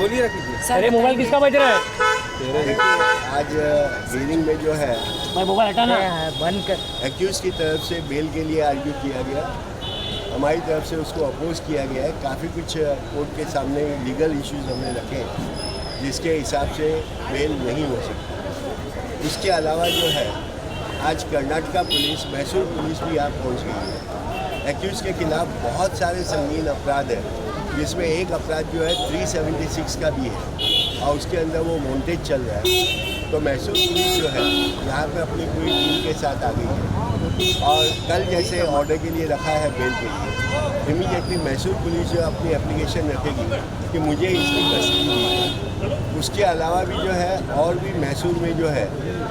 गोली रखी थी। अरे मोबाइल किसका बज रहा है? आज हियरिंग में जो है भाई मोबाइल हटाना बंद कर। एक्यूज की तरफ से बेल के लिए आर्ग्यू किया गया, हमारी तरफ से उसको अपोज किया गया है। काफ़ी कुछ कोर्ट के सामने लीगल इश्यूज हमने रखे हैं जिसके हिसाब से बेल नहीं हो सकती। इसके अलावा जो है आज कर्नाटका पुलिस, मैसूर पुलिस भी यहाँ पहुँच गई है। एक्यूज के खिलाफ बहुत सारे संगीन अपराध हैं जिसमें एक अपराध जो है 376 का भी है और उसके अंदर वो मॉन्टेज चल रहा है। तो मैसूर पुलिस जो है यहाँ पे अपनी पूरी टीम के साथ आ गई है और कल जैसे ऑर्डर के लिए रखा है बेल के लिए, इमीडिएटली मैसूर पुलिस जो अपनी एप्लीकेशन रखेगी कि मुझे इसकी कस्टडी दी। उसके अलावा भी जो है और भी मैसूर में जो है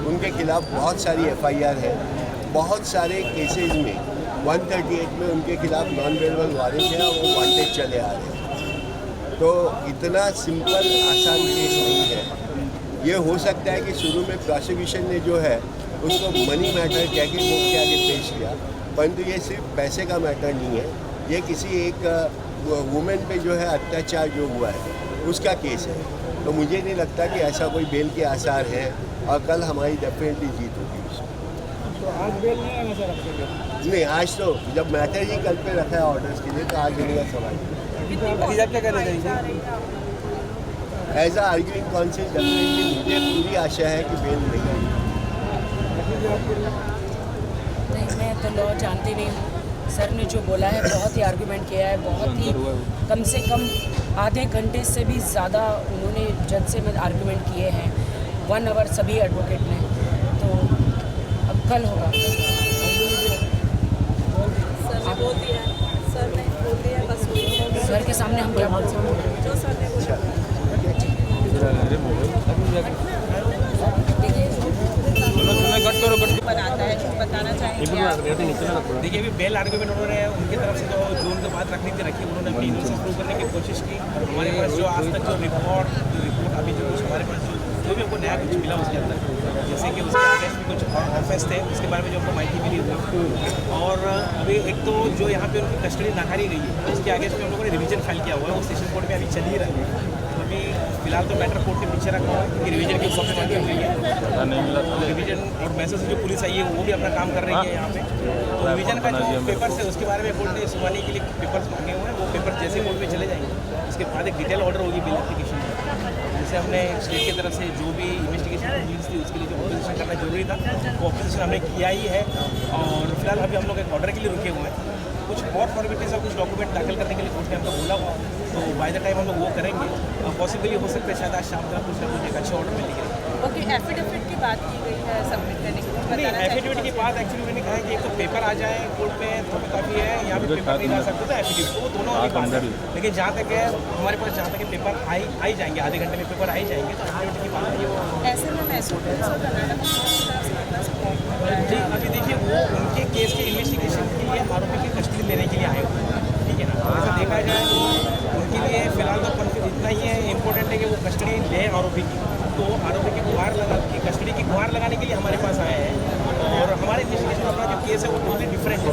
उनके खिलाफ बहुत सारी FIR है। बहुत सारे केसेस में 138 में उनके खिलाफ नॉन वेलेबल वारंट है और वो वांटेड चले आ रहे हैं। तो इतना सिंपल आसान केस नहीं है। ये हो सकता है कि शुरू में प्रोसिक्यूशन ने जो है उसको मनी मैटर कह के कोर्ट के आगे पेश किया, परंतु ये सिर्फ पैसे का मैटर नहीं है। ये किसी एक वुमेन पे जो है अत्याचार जो हुआ है उसका केस है। तो मुझे नहीं लगता कि ऐसा कोई बेल के आसार हैं और कल हमारी डेफिनेटली जीत होगी उसमें। तो आज बेल नहीं आना सर आपके लिए? नहीं, आज तो जब मैटर ही कल पे रखा है ऑर्डर्स के लिए तो आज होने का सवाल नहीं। अभी क्या करना चाहिए? एज आ आर्ग्यूइंग काउंसिल डेफिनेटली मुझे पूरी आशा है कि बेल नहीं आएगी। नहीं, मैं तो लॉ जानती नहीं हूँ। सर ने जो बोला है बहुत ही आर्गूमेंट किया है, बहुत ही कम से कम आधे घंटे से भी ज़्यादा उन्होंने जज से में आर्गूमेंट किए हैं। 1 आवर सभी एडवोकेट ने। तो अब कल होगा। सर के सामने हम क्या बोल सकते हैं? जो सर ने बोला। बनाता है, कुछ बताना चाहेंगे? देखिए, अभी बेल आर्गूमेंट हो रहे हैं उनकी तरफ से, जो उनके बात रखनी थी रखी, उन्होंने अपनी इनोसेंस प्रूव करने की कोशिश की। हमारे पास जो आज तक जो रिपोर्ट अभी जो कुछ हमारे पास जो भी हमको नया कुछ मिला उसके अंदर, जैसे कि उसके अगेंस्ट में कुछ ऑफेंस थे उसके बारे में जो हमको माहिती मिली हुई। और अभी एक तो जो यहाँ पे उनकी कस्टडी नकारी गई है उसके अगेंस्ट में हम लोगों ने रिवीजन फाइल किया हुआ है, वो सेशन कोर्ट में अभी चल ही रहा है। तो अभी फिलहाल तो मैटर कोर्ट के पीछे रखा हुआ है क्योंकि रिवीजन की कॉपी मांगी हुई है। रिवीजन और मैसेज जो पुलिस आई है वो भी अपना काम कर रही है यहाँ पे। तो रिवीजन का जो पेपर्स है उसके बारे में कोर्ट ने सुनवाई के लिए पेपर्स मांगे हुए हैं। वो पेपर जैसे कोर्ट में चले जाएंगे उसके बाद एक डिटेल ऑर्डर होगी बिल एप्लीकेशन में। जैसे हमने स्टेट की तरफ से जो भी इन्वेस्टिगेशन पुलिस थी उसके लिए जो ऑपोजिशन करना जरूरी था वो ऑपोजिशन हमने किया ही है। और फिलहाल अभी हम लोग एक ऑर्डर के लिए रुके हुए हैं। कुछ और फॉर्मेलिटीज और कुछ डॉक्यूमेंट दाखिल करने के लिए कोर्ट ने हमको बोला हुआ, तो बाय द टाइम हम लोग वो करेंगे। पॉसिबली हो सकता है शायद आज शाम तक कुछ ना कुछ एक अच्छे ऑर्डर मिल गए। ओके, एफिडेविट की बात की गई है सबमिट करने की, नहीं, एफिडेविट की बात एक्चुअली मैंने कहा है कि एक तो पेपर आ जाए कोर्ट में तो काफ़ी है, यहाँ पे पेपर नहीं ला सकते तो एफिडेविट, तो वो दोनों की बात है। लेकिन जहाँ तक है हमारे पास, जहाँ तक पेपर आई जाएंगे, आधे घंटे में पेपर आ ही जाएंगे, तो एफिडेविट की बात है वो। ऐसे में मैसूर पुलिस और कर्नाटक जी, अभी देखिए वो उनके केस के इन्वेस्टिगेशन के लिए आरोपी की कस्टडी लेने के लिए आए हुए हैं, ठीक है ना। ऐसा देखा जाए तो उनके लिए फिलहाल तो इतना ही है, इम्पोर्टेंट है कि वो कस्टडी ले आरोपी की। तो आरोपी की गुहार कस्टडी की गुहार लगाने के लिए हमारे पास आए हैं। और हमारे इन्वेस्टिगेशन अपना जो केस है वो टोटली डिफरेंट है,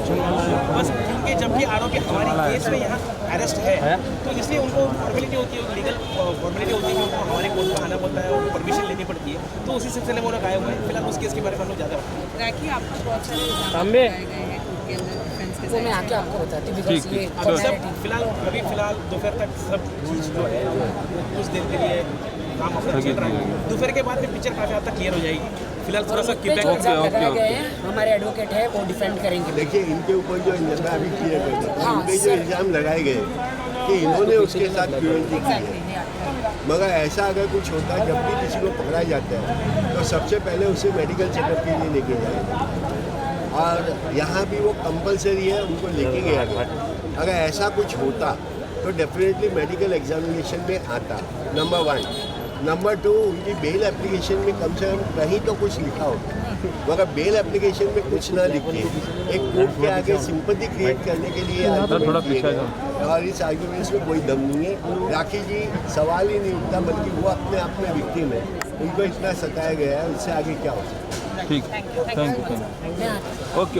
बस क्योंकि जबकि आरोपी हमारे केस में यहाँ अरेस्ट है तो इसलिए उनको फॉर्मेलिटी होती है, लीगल फॉर्मेलिटी होती है कि उनको हमारे कोर्ट में आना पड़ता है और परमिशन लेनी पड़ती है। तो उसी सिलसिले में वो लोग आए हुए हैं। फिलहाल उस केस के बारे में हम लोग ज़्यादा राखी, आपको बहुत सारे इल्ज़ाम लगाए गए हैं कोर्ट के अंदर डिफेंस के वो मैं आके आपको बताती हूँ बिकॉज ये अभी सब फिलहाल दोपहर तक सब चीज़ जो है कुछ देर के लिए काम अपना चल रहा है। दोपहर के बाद में पिक्चर काफ़ी हद तक क्लियर हो जाएगी। फिलहाल थोड़ा सा पे जो इल्जाम लगाए गए हैं हमारे एडवोकेट है वो डिफेंड करेंगे। देखिए, इनके ऊपर जो इल्जाम अभी क्लियर कर दें, इनके जो इल्ज़ाम लगाए गए कि इन्होंने उसके साथ क्रूरती की है, मगर ऐसा अगर कुछ होता है जब भी किसी को पकड़ा जाता है तो सबसे पहले उसे मेडिकल चेकअप के लिए लेके जाएगा और यहाँ भी वो कंपलसरी है, उनको लेके गया गया। अगर ऐसा कुछ होता तो डेफिनेटली मेडिकल एग्जामिनेशन में आता, नंबर 1। नंबर 2, उनकी बेल एप्लीकेशन में कम से कम कहीं तो कुछ लिखा होता, मगर बेल एप्लीकेशन में कुछ ना लिखे एक कोर्ट के आगे सिंपैथी क्रिएट करने के लिए आर्गूमेंट किए गए। और इस आर्गूमेंट्स में कोई दम नहीं है। राखी जी सवाल ही नहीं उठता, बल्कि वो अपने आप में विक्टिम है, उनको इतना सताया गया है, उससे आगे क्या हो सकता है। ठीक, थैंक यू। ओके।